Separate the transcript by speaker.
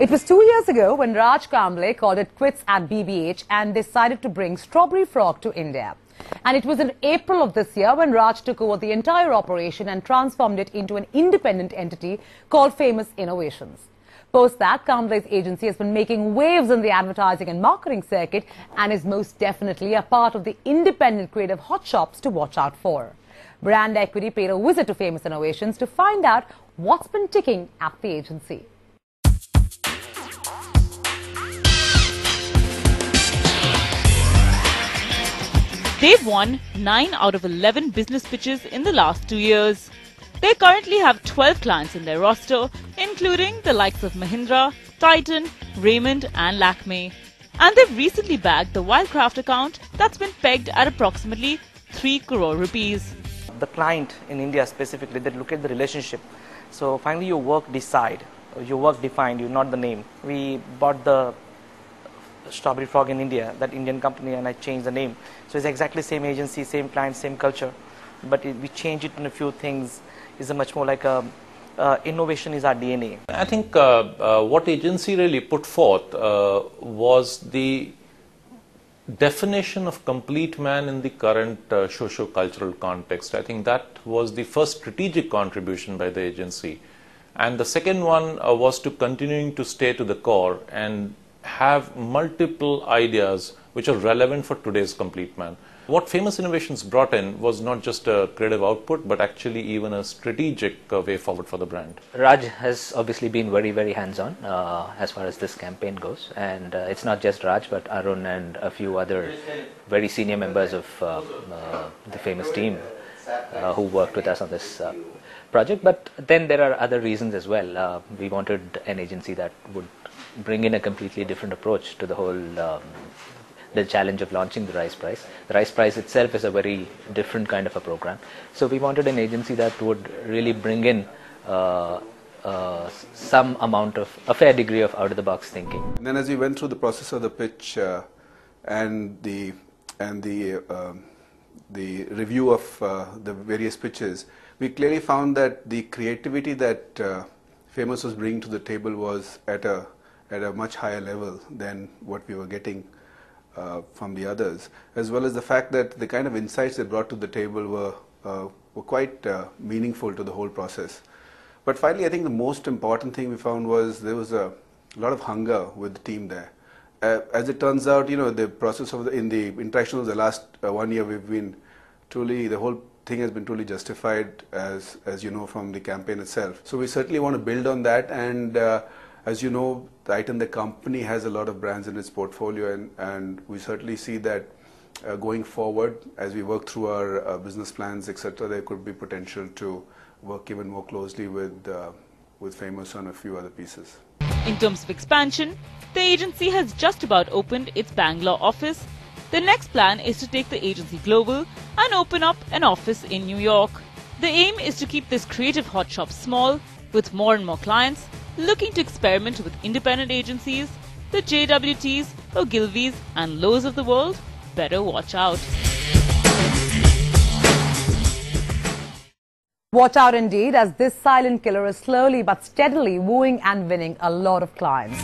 Speaker 1: It was 2 years ago when Raj Kamble called it quits at BBH and decided to bring Strawberry Frog to India. And it was in April of this year when Raj took over the entire operation and transformed it into an independent entity called Famous Innovations. Post that, Kamble's agency has been making waves in the advertising and marketing circuit and is most definitely a part of the independent creative hotshots to watch out for. Brand Equity paid a visit to Famous Innovations to find out what's been ticking at the agency.
Speaker 2: They've won 9 out of 11 business pitches in the last 2 years. They currently have 12 clients in their roster, including the likes of Mahindra, Titan, Raymond and Lakme. And they've recently bagged the Wildcraft account that's been pegged at approximately 3 crore rupees.
Speaker 3: The client in India specifically, they look at the relationship. So finally your work defined you, not the name. We bought the Strawberry Frog in India, that Indian company, and I changed the name. So it's exactly same agency, same client, same culture, but we changed it in a few things. It's a much more like a innovation is our DNA.
Speaker 4: I think what agency really put forth was the definition of complete man in the current socio-cultural context. I think that was the first strategic contribution by the agency. And the second one was to continuing to stay to the core and have multiple ideas which are relevant for today's complete man. What Famous Innovations brought in was not just a creative output, but actually even a strategic way forward for the brand.
Speaker 5: Raj has obviously been very hands-on as far as this campaign goes, and it's not just Raj but Arun and a few other very senior members of the Famous team who worked with us on this project. But then there are other reasons as well. We wanted an agency that would bring in a completely different approach to the whole the challenge of launching the Rise Prize. The Rise Prize itself is a very different kind of a program. So we wanted an agency that would really bring in some amount of, a fair degree of out-of-the-box thinking.
Speaker 6: And then as we went through the process of the pitch and the review of the various pitches, we clearly found that the creativity that Famous was bringing to the table was at a much higher level than what we were getting from the others, as well as the fact that the kind of insights they brought to the table were quite meaningful to the whole process. But finally, I think the most important thing we found was there was a lot of hunger with the team there. As it turns out, you know, the process of in the interaction of the last 1 year, we've been truly, the whole thing has been truly justified, as you know, from the campaign itself. So we certainly want to build on that, and as you know, Titan, the company, has a lot of brands in its portfolio, and we certainly see that going forward, as we work through our business plans, etc., there could be potential to work even more closely with Famous on a few other pieces.
Speaker 2: In terms of expansion, the agency has just about opened its Bangalore office. The next plan is to take the agency global and open up an office in New York. The aim is to keep this creative hot shop small, with more and more clients looking to experiment with independent agencies. The JWTs, Ogilvies and Lowe's of the world better watch out.
Speaker 1: Watch out indeed, as this silent killer is slowly but steadily wooing and winning a lot of clients.